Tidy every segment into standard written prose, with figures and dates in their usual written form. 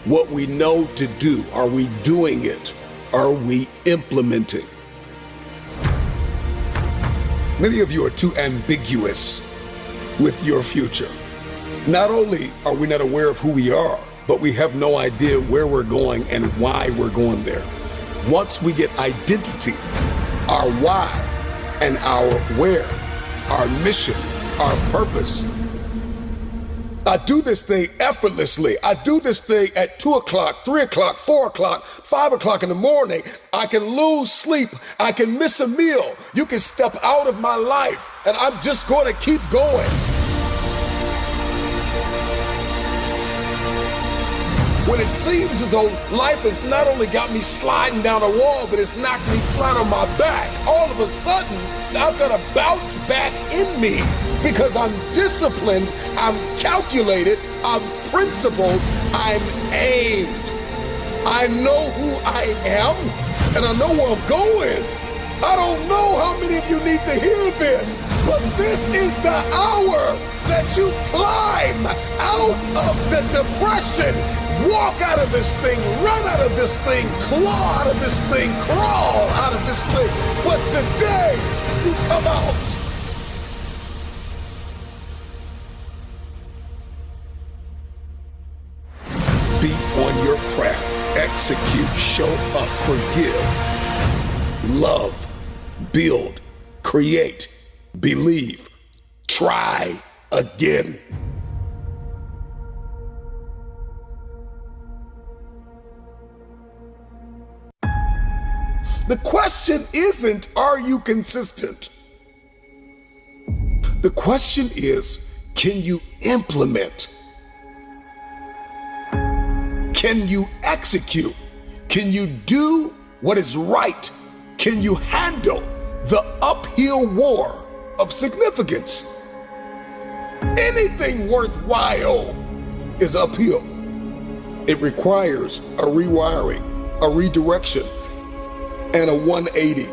What we know to do, are we doing it? Are we implementing? Many of you are too ambiguous with your future. Not only are we not aware of who we are, but we have no idea where we're going and why we're going there. Once we get identity, our why and our where, our mission, our purpose. I do this thing effortlessly. I do this thing at 2 o'clock, 3 o'clock, 4 o'clock, 5 o'clock in the morning. I can lose sleep. I can miss a meal. You can step out of my life and I'm just going to keep going. When it seems as though life has not only got me sliding down a wall, but it's knocked me flat on my back, all of a sudden, I've got a bounce back in me because I'm disciplined, I'm calculated, I'm principled, I'm aimed. I know who I am, and I know where I'm going. I don't know how many of you need to hear this, but this is the hour that you climb out of the depression. Walk out of this thing, run out of this thing, claw out of this thing, crawl out of this thing. But today, you come out. Be on your craft, execute, show up, forgive, love, build, create, believe, try again. The question isn't, are you consistent? The question is, can you implement? Can you execute? Can you do what is right? Can you handle the uphill war of significance? Anything worthwhile is uphill. It requires a rewiring, a redirection, and a 180.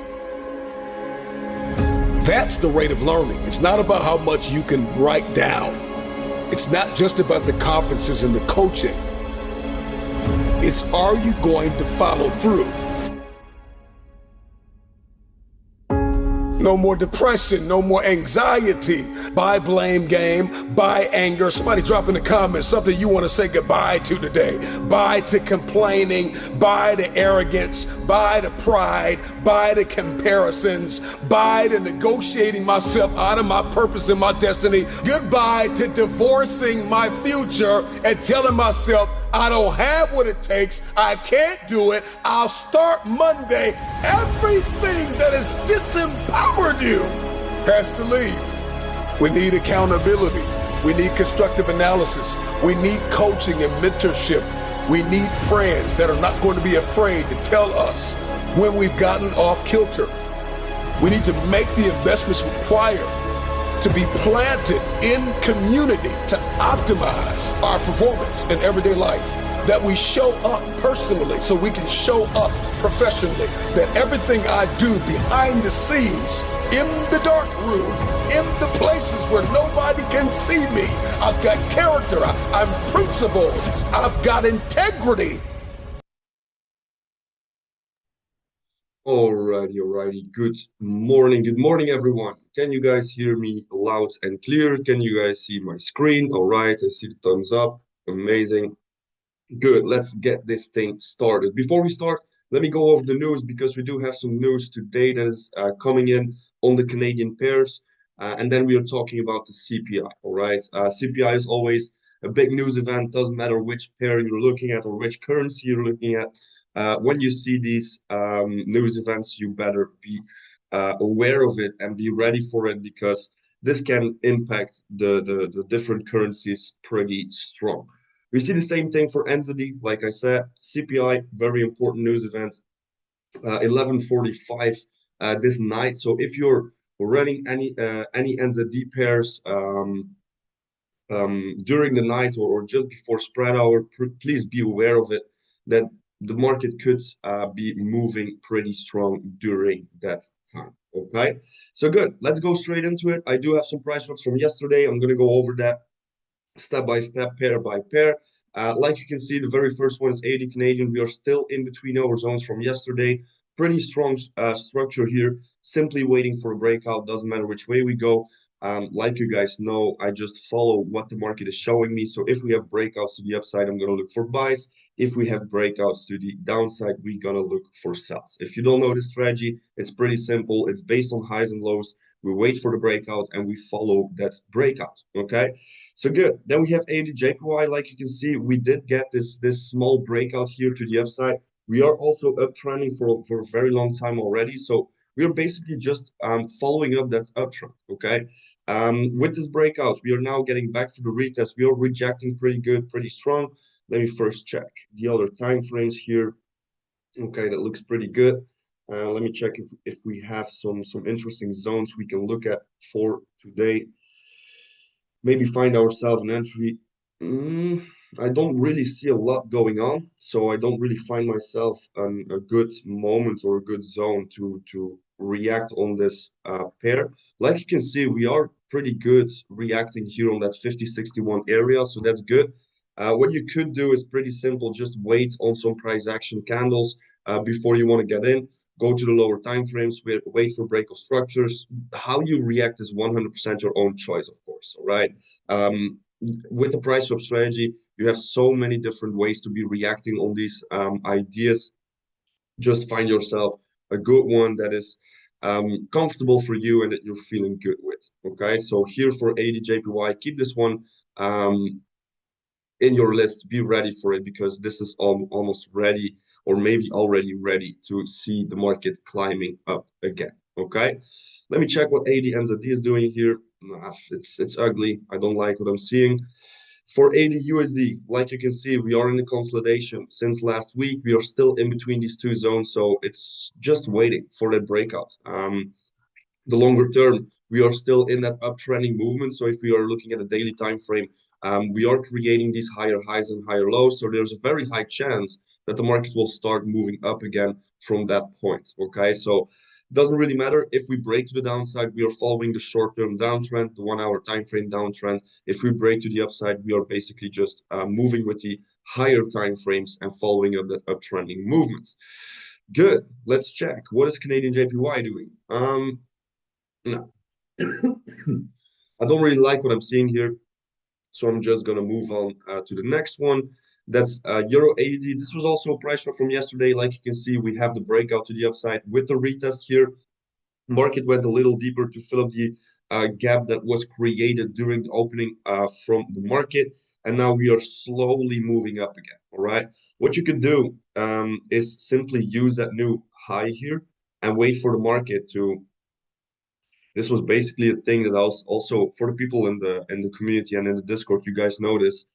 That's the rate of learning. It's not about how much you can write down. It's not just about the conferences and the coaching. It's, are you going to follow through? No more depression, no more anxiety. Bye blame game, bye anger. Somebody drop in the comments something you want to say goodbye to today. Bye to complaining, bye to arrogance, bye to pride, bye to comparisons, bye to negotiating myself out of my purpose and my destiny. Goodbye to divorcing my future and telling myself, I don't have what it takes. I can't do it. I'll start Monday. Everything that has disempowered you has to leave. We need accountability. We need constructive analysis. We need coaching and mentorship. We need friends that are not going to be afraid to tell us when we've gotten off kilter. We need to make the investments required to be planted in community to optimize our performance in everyday life. That we show up personally so we can show up professionally. That everything I do behind the scenes, in the dark room, in the places where nobody can see me, I've got character, I'm principled, I've got integrity. Alrighty. Good morning, everyone. Can you guys hear me loud and clear? Can you guys see my screen? All right, I see the thumbs up. Amazing. Good, let's get this thing started. Before we start, let me go over the news because we do have some news today that is coming in on the Canadian pairs. And then we are talking about the CPI, all right? CPI is always a big news event. Doesn't matter which pair you're looking at or which currency you're looking at. When you see these news events, you better be aware of it and be ready for it because this can impact the different currencies pretty strong. We see the same thing for NZD. Like I said, CPI, very important news event, 11:45 this night. So if you're running any NZD pairs during the night or just before spread hour, please be aware of it, that the market could be moving pretty strong during that time. Okay, so good. Let's go straight into it. I do have some price drops from yesterday. I'm going to go over that step by step, pair by pair. Like you can see, the very first one is 80 Canadian. We are still in between our zones from yesterday. Pretty strong structure here. Simply waiting for a breakout. Doesn't matter which way we go. Like you guys know, I just follow what the market is showing me. So if we have breakouts to the upside, I'm going to look for buys. If we have breakouts to the downside, we're going to look for sells. If you don't know this strategy, it's pretty simple. It's based on highs and lows. We wait for the breakout and we follow that breakout. Okay. So good. Then we have ADJPY. Like you can see, we did get this small breakout here to the upside. We are also uptrending for a very long time already. So we are basically just following up that uptrend. Okay. With this breakout, we are now getting back for the retest. We are rejecting pretty good, pretty strong. Let me first check the other time frames here. Okay, that looks pretty good. Let me check if we have some interesting zones we can look at for today. Maybe find ourselves an entry. Mm, I don't really see a lot going on, so I don't really find myself a good moment or a good zone to react on this pair. Like you can see, we are pretty good reacting here on that 50-61 area, so that's good. What you could do is pretty simple, just wait on some price action candles before you want to get in. Go to the lower time frames, wait for break of structures. How you react is 100% your own choice, of course. All right. Um, with the price swap strategy, you have so many different ways to be reacting on these ideas. Just find yourself a good one that is comfortable for you and that you're feeling good with. Okay. So here for ADJPY, keep this one in your list. Be ready for it because this is almost ready or maybe already ready to see the market climbing up again. Okay, let me check what AD NZD is doing here. It's ugly. I don't like what I'm seeing. For AD USD, like you can see, we are in the consolidation since last week. We are still in between these two zones, so it's just waiting for that breakout. The longer term, we are still in that uptrending movement. So if we are looking at a daily time frame, we are creating these higher highs and higher lows. So there's a very high chance that the market will start moving up again from that point. Okay, so it doesn't really matter if we break to the downside. We are following the short-term downtrend, the 1 hour time frame downtrend. If we break to the upside, we are basically just moving with the higher time frames and following up that uptrending movement. Good. Let's check. What is Canadian JPY doing? No. I don't really like what I'm seeing here, so I'm just gonna move on to the next one. That's Euro AUD. This was also a price drop from yesterday. Like you can see, we have the breakout to the upside with the retest here. Market went a little deeper to fill up the gap that was created during the opening from the market, and now we are slowly moving up again. All right. What you could do is simply use that new high here and wait for the market to this was basically a thing that I was also for the people in the community and in the Discord, you guys notice.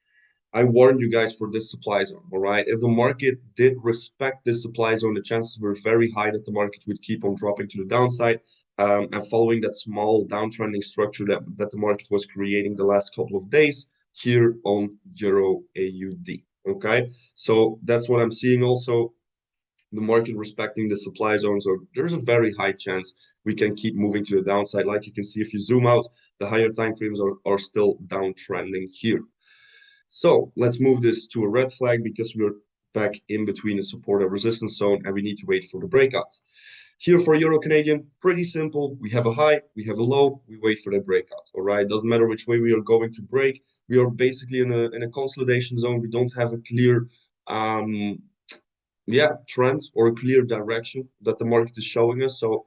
I warned you guys for this supply zone, all right? If the market did respect this supply zone, the chances were very high that the market would keep on dropping to the downside and following that small downtrending structure that the market was creating the last couple of days here on Euro AUD. Okay, so that's what I'm seeing also the market respecting the supply zone. So there's a very high chance we can keep moving to the downside. Like you can see, if you zoom out, the higher time frames are still downtrending here. So let's move this to a red flag because we're back in between the support and resistance zone and we need to wait for the breakout. Here for Euro Canadian, pretty simple. We have a high, we have a low, we wait for that breakout. All right, doesn't matter which way we are going to break. We are basically in a consolidation zone. We don't have a clear trend or a clear direction that the market is showing us. So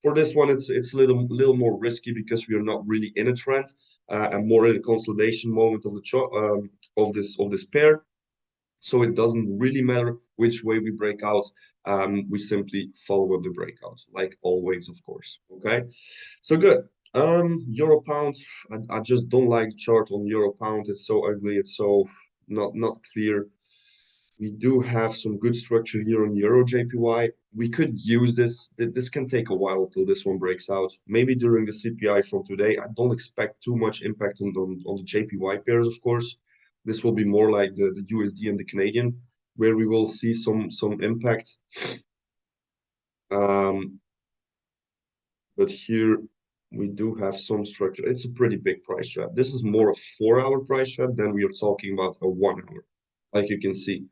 for this one, it's a little more risky because we are not really in a trend and more in a consolidation moment of the of this pair. So it doesn't really matter which way we break out. We simply follow up the breakout, like always, of course. Okay, so good. Euro pound. I just don't like the chart on euro pound. It's so ugly. It's so not clear. We do have some good structure here on Euro JPY. We could use this. This can take a while until this one breaks out. Maybe during the CPI from today. I don't expect too much impact on the JPY pairs, of course. This will be more like the USD and the Canadian, where we will see some impact. But here we do have some structure. It's a pretty big price trap. This is more a 4-hour price trap than we are talking about a 1 hour. Like you can see,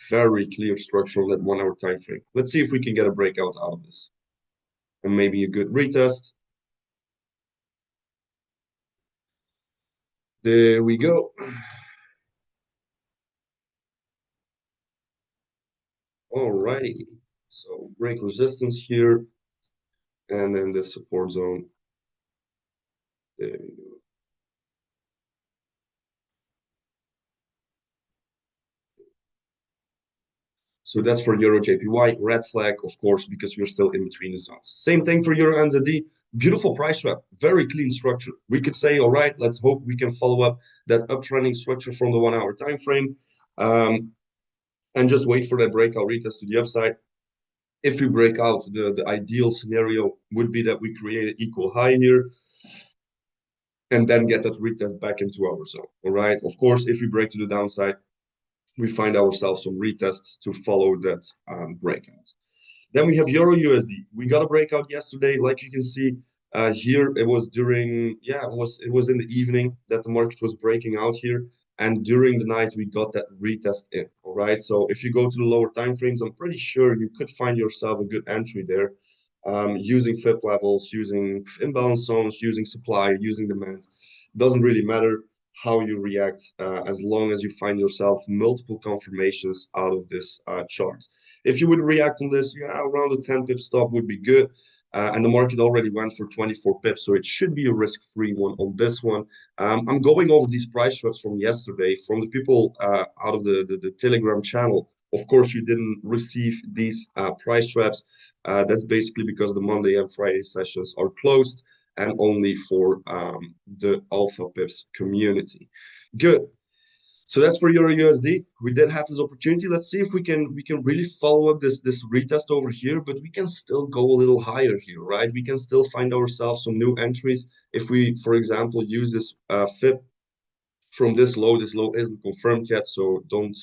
very clear structure on that 1 hour time frame. Let's see if we can get a breakout out of this. And maybe a good retest. There we go. Alrighty. So break resistance here, and then the support zone. There we go. So that's for Euro JPY. Red flag, of course, because we're still in between the zones. Same thing for Euro NZD. Beautiful price trap, very clean structure. We could say, all right, let's hope we can follow up that uptrending structure from the 1 hour time frame, and just wait for that breakout retest to the upside. If we break out, the ideal scenario would be that we create an equal high here and then get that retest back into our zone. All right. Of course, if we break to the downside, we find ourselves some retests to follow that breakout. Then we have Euro USD. We got a breakout yesterday. Like you can see here, it was during, yeah, it was in the evening that the market was breaking out here. And during the night, we got that retest in. All right. So if you go to the lower time frames, I'm pretty sure you could find yourself a good entry there, using FIP levels, using imbalance zones, using supply, using demand. Doesn't really matter how you react, as long as you find yourself multiple confirmations out of this chart. If you would react on this, yeah, around a 10 pip stop would be good. And the market already went for 24 pips, so it should be a risk-free one on this one. I'm going over these price traps from yesterday from the people out of the Telegram channel. Of course, you didn't receive these price traps. That's basically because the Monday and Friday sessions are closed and only for the Alpha Pips community. Good. So that's for Euro USD. We did have this opportunity. Let's see if we can really follow up this retest over here, but we can still go a little higher here, right? We can still find ourselves some new entries if we, for example, use this FIP from this low. This low isn't confirmed yet, so don't.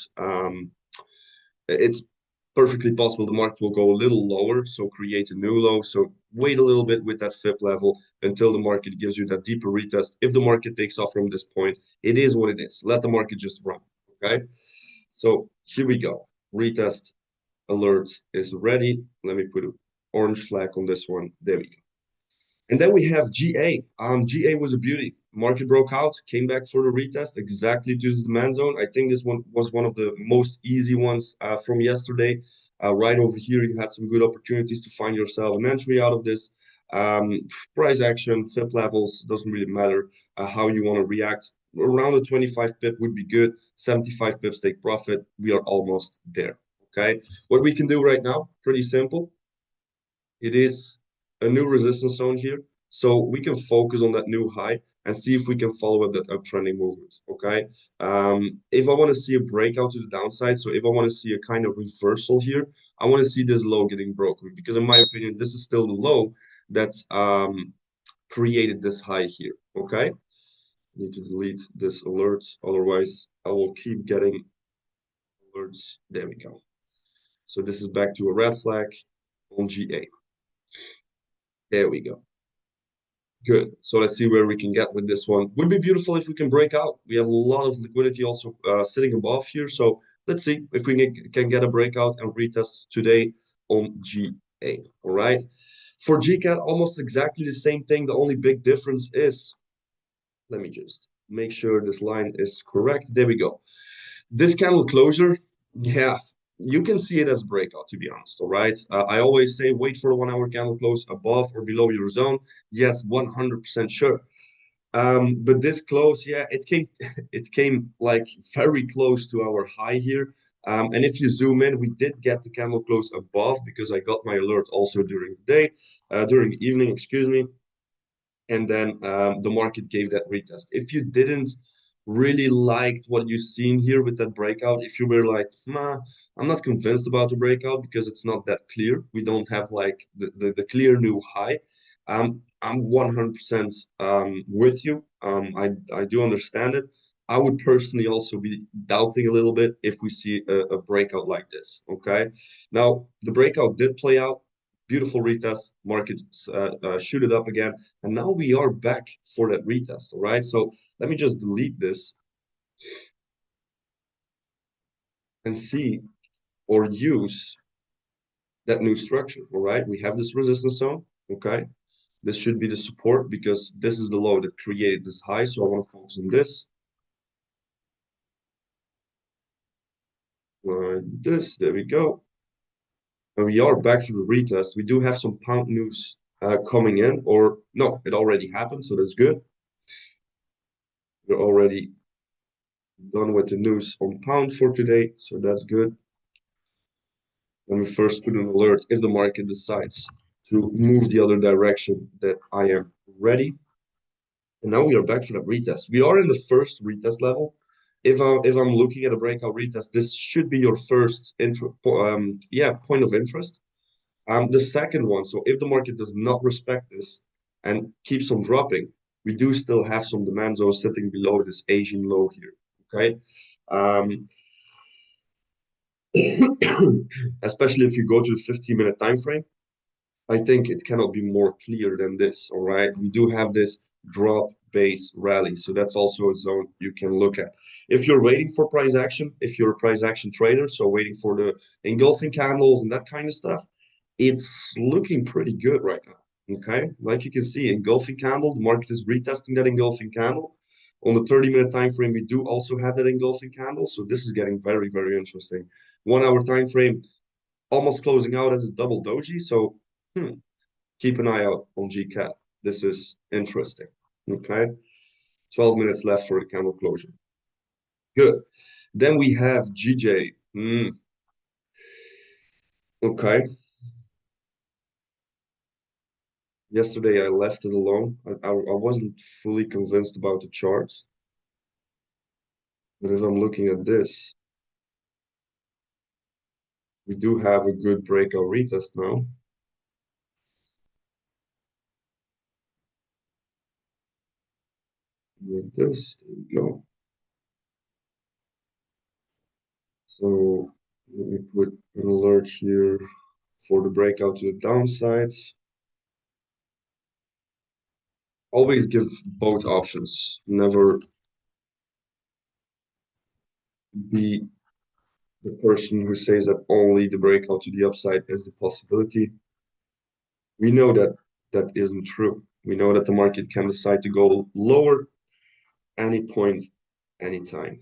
It's perfectly possible the market will go a little lower, so create a new low. So wait a little bit with that FIP level until the market gives you that deeper retest. If the market takes off from this point, it is what it is. Let the market just run. Okay. So here we go. Retest alert is ready. Let me put an orange flag on this one. There we go. And then we have GA. GA was a beauty. Market broke out, came back for the retest exactly to this demand zone. I think this one was one of the most easy ones from yesterday. Right over here, you had some good opportunities to find yourself an entry out of this. Price action, FIP levels, doesn't really matter how you want to react. Around a 25 pip would be good. 75 pips take profit. We are almost there. Okay. What we can do right now, pretty simple. It is a new resistance zone here. So we can focus on that new high and see if we can follow up that uptrending movement. Okay. If I want to see a breakout to the downside, so if I want to see a kind of reversal here, I want to see this low getting broken because, in my opinion, this is still the low that's created this high here. Okay. Need to delete this alert, otherwise I will keep getting alerts. There we go. So this is back to a red flag on GA. There we go. Good. So let's see where we can get with this one. Would be beautiful if we can break out. We have a lot of liquidity also sitting above here. So let's see if we can get a breakout and retest today on GA. All right. For GCAT, almost exactly the same thing. The only big difference is, let me just make sure this line is correct. There we go. This candle closure, yeah, you can see it as a breakout, to be honest. All right. I always say wait for a 1 hour candle close above or below your zone. Yes, 100% sure. But this close, yeah, it came it came like very close to our high here. And if you zoom in, we did get the candle close above because I got my alert also during the day, during the evening, excuse me. And then the market gave that retest. If you didn't really liked what you've seen here with that breakout, if you were like, nah, I'm not convinced about the breakout because it's not that clear, we don't have like the clear new high. I'm 100% with you. I do understand it. I would personally also be doubting a little bit if we see a breakout like this. Okay. Now, the breakout did play out. beautiful retest, market shoot it up again, and now we are back for that retest, all right? So let me just delete this and see or use that new structure, all right? We have this resistance zone, okay? This should be the support because this is the low that created this high, so I want to focus on this. Like this, there we go. And we are back to the retest. We do have some pound news coming in, or no, it already happened, so that's good. We're already done with the news on pound for today, so that's good. Let me first put an alert if the market decides to move the other direction that I am ready. And now we are back for that retest. We are in the first retest level. If I'm looking at a breakout retest, this should be your first point of interest. The second one, so if the market does not respect this and keeps on dropping, we do still have some demand zones sitting below this Asian low here. Okay. Especially if you go to the 15-minute time frame, I think it cannot be more clear than this. All right. We do have this drop base rally. So that's also a zone you can look at. If you're waiting for price action, if you're a price action trader, so waiting for the engulfing candles and that kind of stuff, it's looking pretty good right now. Okay. Like you can see, engulfing candle, the market is retesting that engulfing candle. On the 30-minute time frame, we do also have that engulfing candle. So this is getting very, very interesting. 1 hour time frame, almost closing out as a double doji. So keep an eye out on GCAT. This is interesting. Okay. 12 minutes left for the candle closure. Good. Then we have GJ. Okay. Yesterday I left it alone. I wasn't fully convinced about the chart. But if I'm looking at this, we do have a good breakout retest now. Like this, there we go. So let me put an alert here for the breakout to the downsides. Always give both options. Never be the person who says that only the breakout to the upside is the possibility. We know that that isn't true. We know that the market can decide to go lower any point, anytime.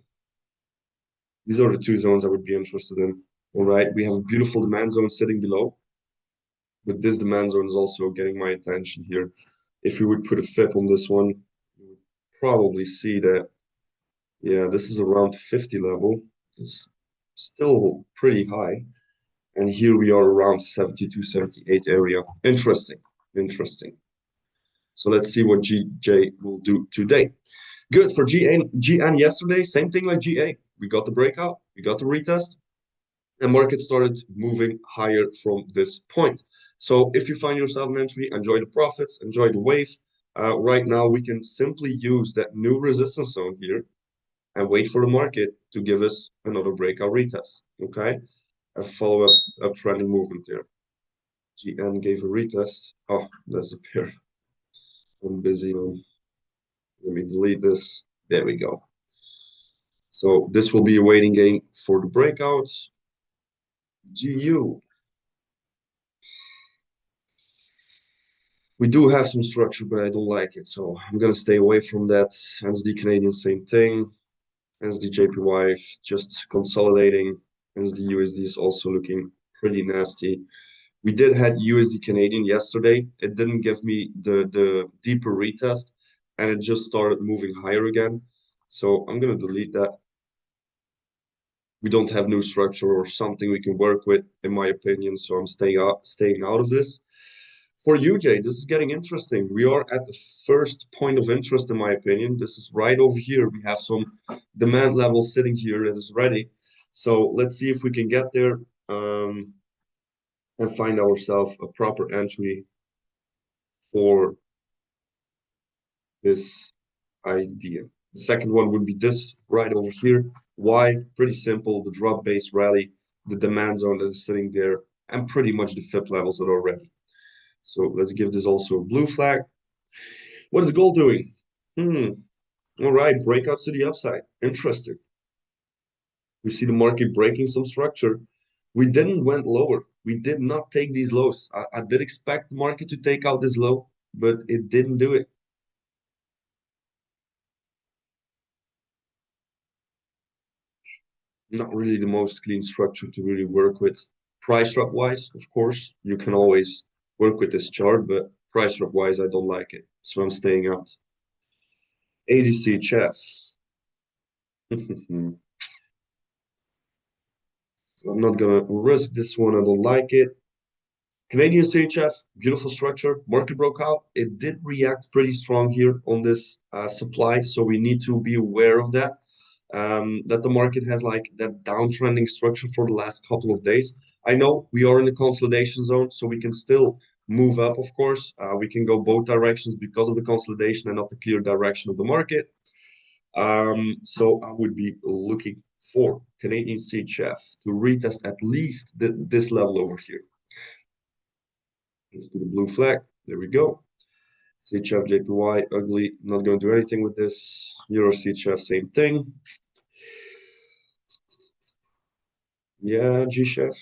These are the two zones I would be interested in. All right, we have a beautiful demand zone sitting below, but this demand zone is also getting my attention here. If you would put a FIP on this one, you would probably see that, yeah, this is around 50 level. It's still pretty high. And here we are around 72, 78 area. Interesting, interesting. So let's see what GJ will do today. Good for GN yesterday, same thing like GA. We got the breakout, we got the retest, and market started moving higher from this point. So if you find yourself an entry, enjoy the profits, enjoy the wave. Right now, we can simply use that new resistance zone here and wait for the market to give us another breakout retest. Okay, a follow-up trending movement there. GN gave a retest. Oh, that's a pair. I'm busy on. Let me delete this. There we go. So this will be a waiting game for the breakouts. GU. We do have some structure, but I don't like it. So I'm going to stay away from that. NSD Canadian, same thing. NSD JPY, just consolidating. NSD USD is also looking pretty nasty. We did had USD Canadian yesterday. It didn't give me the deeper retest, and it just started moving higher again. So I'm going to delete that. We don't have new structure or something we can work with, in my opinion. So I'm staying out of this. For UJ, this is getting interesting. We are at the first point of interest, in my opinion. This is right over here. We have some demand level sitting here that is ready. So let's see if we can get there and find ourselves a proper entry for this idea. The second one would be this right over here. Why? Pretty simple. The drop base rally, the demand zone that is sitting there, and pretty much the FIP levels that are ready. So let's give this also a blue flag. What is gold doing? All right, breakouts to the upside. Interesting. We see the market breaking some structure. We didn't went lower. We did not take these lows. I did expect the market to take out this low, but it didn't do it. Not really the most clean structure to really work with. Price drop wise, of course, you can always work with this chart, but price drop wise, I don't like it. So I'm staying out. ADC chef. I'm not gonna risk this one. I don't like it. Canadian CHF, beautiful structure. Market broke out. It did react pretty strong here on this supply, so we need to be aware of that. That the market has like that downtrending structure for the last couple of days. I know we are in the consolidation zone, so we can still move up, of course. We can go both directions because of the consolidation and not the clear direction of the market. So I would be looking for Canadian CHF to retest at least this level over here. Let's do the blue flag. There we go. CHF, JPY, ugly. Not going to do anything with this. Euro CHF, same thing. Yeah, G-Chef.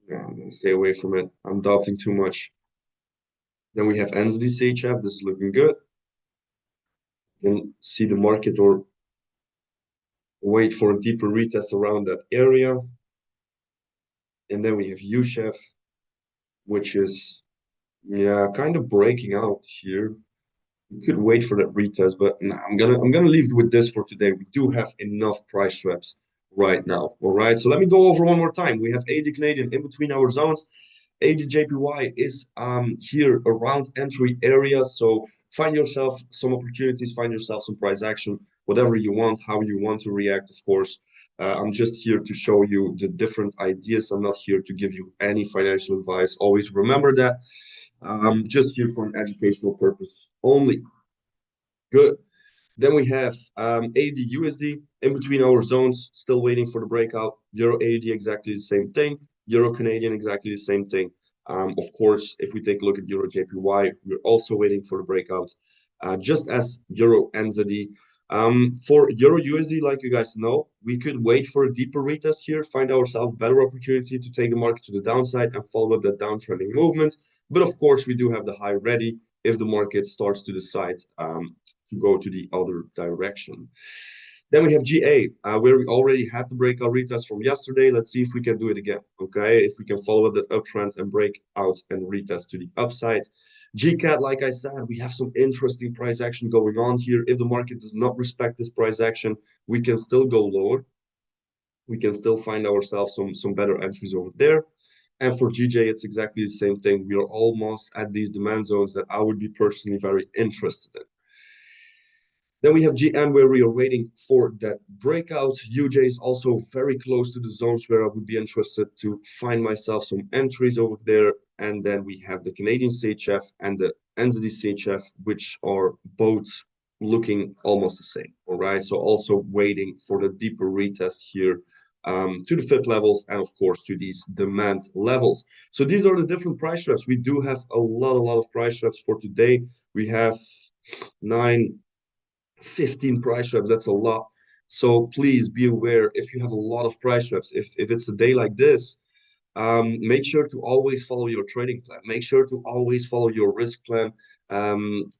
Yeah, I'm gonna stay away from it. I'm doubting too much. Then we have NZD CHF. This is looking good. You can see the market or wait for a deeper retest around that area. And then we have UCHF, which is, yeah, kind of breaking out here. You could wait for that retest, but nah, I'm gonna leave with this for today. We do have enough price traps right now. All right, so let me go over one more time. We have 80 Canadian in between our zones. 80 JPY is here around entry area. So find yourself some opportunities, find yourself some price action, whatever you want, how you want to react, of course. I'm just here to show you the different ideas. I'm not here to give you any financial advice. Always remember that. I'm just here for an educational purpose only. Good. Then we have AUD USD in between our zones, still waiting for the breakout. Euro AUD exactly the same thing. Euro Canadian exactly the same thing. Of course, if we take a look at Euro JPY, we're also waiting for the breakout, just as Euro NZD. For Euro USD, like you guys know, we could wait for a deeper retest here, find ourselves better opportunity to take the market to the downside and follow up that downtrending movement. But of course, we do have the high ready if the market starts to decide to go to the other direction. Then we have GA, where we already had the breakout retest from yesterday. Let's see if we can do it again, okay? If we can follow up that uptrend and break out and retest to the upside. GCAT, like I said, we have some interesting price action going on here. If the market does not respect this price action, we can still go lower. We can still find ourselves some better entries over there. And for GJ, it's exactly the same thing. We are almost at these demand zones that I would be personally very interested in. Then we have GM where we are waiting for that breakout. UJ is also very close to the zones where I would be interested to find myself some entries over there. And then we have the Canadian CHF and the NZD CHF, which are both looking almost the same. All right. So also waiting for the deeper retest here to the FIP levels and of course to these demand levels. So these are the different price traps. We do have a lot of price traps for today. We have 15 price traps. That's a lot. So please be aware if you have a lot of price traps, if it's a day like this, make sure to always follow your trading plan. Make sure to always follow your risk plan, and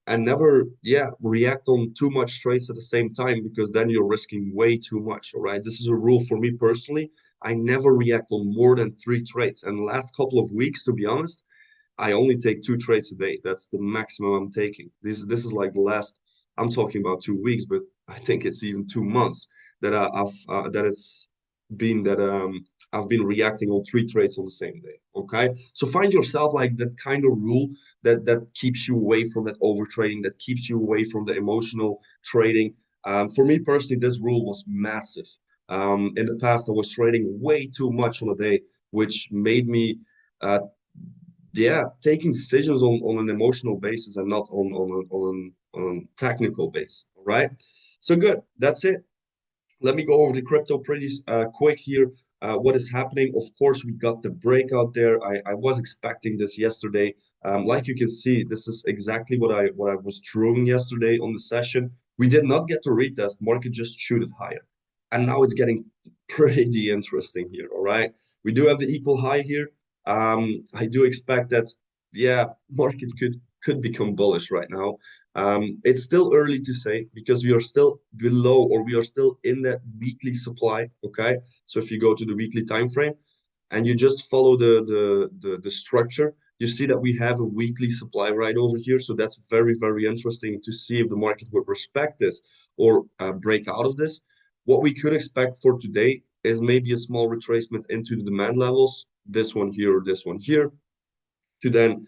never, yeah, react on too much trades at the same time because then you're risking way too much. All right, this is a rule for me personally. I never react on more than 3 trades. And the last couple of weeks, to be honest, I only take 2 trades a day. That's the maximum I'm taking. This is like the last. I'm talking about 2 weeks, but I think it's even 2 months that it's been that I've been reacting on 3 trades on the same day. Okay, so find yourself like that kind of rule that keeps you away from that over trading, that keeps you away from the emotional trading. For me personally, this rule was massive. In the past, I was trading way too much on a day, which made me yeah, taking decisions on an emotional basis and not on a technical base. All right. So good. That's it. Let me go over the crypto pretty quick here. What is happening? Of course, we got the breakout there. I was expecting this yesterday. Like you can see, this is exactly what I was drawing yesterday on the session. We did not get to retest. Market just shoot it higher, and now it's getting pretty interesting here. All right, we do have the equal high here. I do expect that, yeah, market could become bullish right now. It's still early to say because we are still below, or we are still in that weekly supply. Okay, so if you go to the weekly time frame and you just follow the structure, you see that we have a weekly supply right over here. So that's very interesting to see if the market would respect this or break out of this. What we could expect for today is maybe a small retracement into the demand levels, this one here or this one here, to then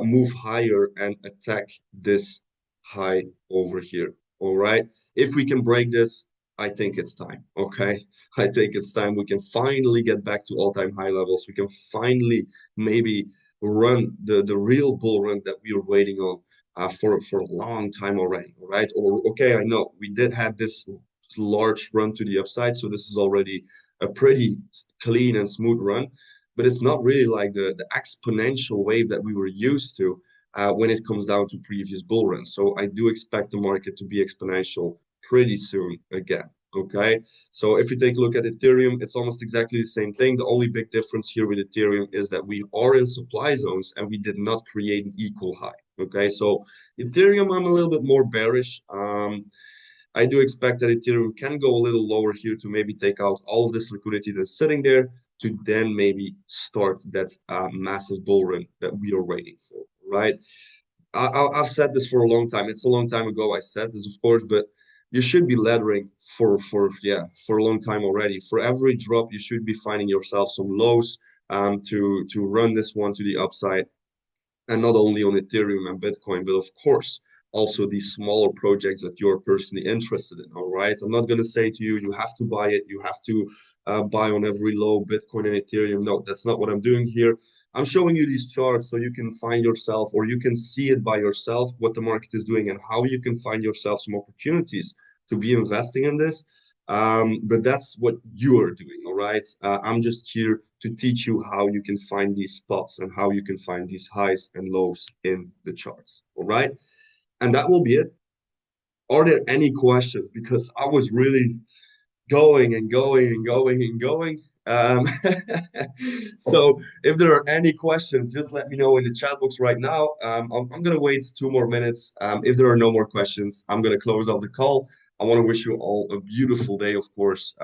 move higher and attack this high over here. All right. If we can break this, I think it's time. Okay. I think it's time. We can finally get back to all-time high levels. We can finally maybe run the real bull run that we are waiting on for a long time already. All right. Or okay, I know we did have this large run to the upside, so this is already a pretty clean and smooth run, but it's not really like the exponential wave that we were used to when it comes down to previous bull runs. So I do expect the market to be exponential pretty soon again. Okay, so if you take a look at Ethereum, it's almost exactly the same thing. The only big difference here with Ethereum is that we are in supply zones and we did not create an equal high. Okay, so Ethereum, I'm a little bit more bearish. I do expect that Ethereum can go a little lower here to maybe take out all of this liquidity that's sitting there to then maybe start that massive bull run that we are waiting for, right? I've said this for a long time. It's a long time ago I said this, of course, but you should be laddering for a long time already. For every drop, you should be finding yourself some lows to run this one to the upside, and not only on Ethereum and Bitcoin, but of course also these smaller projects that you're personally interested in. All right, I'm not going to say to you you have to buy it, you have to buy on every low Bitcoin and Ethereum. No, that's not what I'm doing here. I'm showing you these charts so you can find yourself, or you can see it by yourself, what the market is doing and how you can find yourself some opportunities to be investing in this. But that's what you are doing, all right? I'm just here to teach you how you can find these spots and how you can find these highs and lows in the charts, all right? And that will be it. Are there any questions? Because I was really going and going and going and going. So if there are any questions, just let me know in the chat box right now. I'm gonna wait 2 more minutes. If there are no more questions, I'm gonna close out the call. I want to wish you all a beautiful day, of course.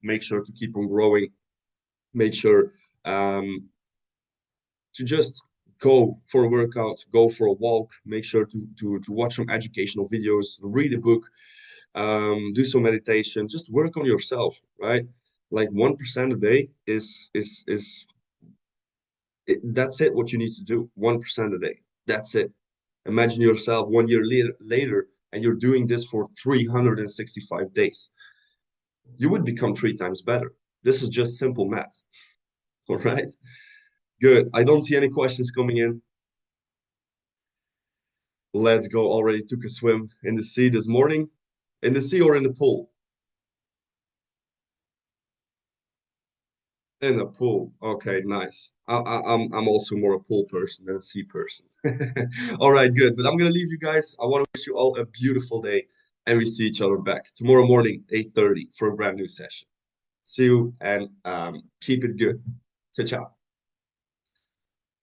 Make sure to keep on growing. Make sure to just go for a workout, go for a walk. Make sure to watch some educational videos, read a book, do some meditation. Just work on yourself, right? Like 1% a day is that's it. What you need to do, 1% a day. That's it. Imagine yourself 1 year later, and you're doing this for 365 days. You would become 3 times better. This is just simple math. All right. Good. I don't see any questions coming in. Let's go. Already took a swim in the sea this morning. In the sea or in the pool? In a pool. Okay, nice. I'm also more a pool person than a sea person. All right, good. But I'm gonna leave you guys. I want to wish you all a beautiful day, and we see each other back tomorrow morning, 8:30, for a brand new session. See you and keep it good. Ciao, ciao.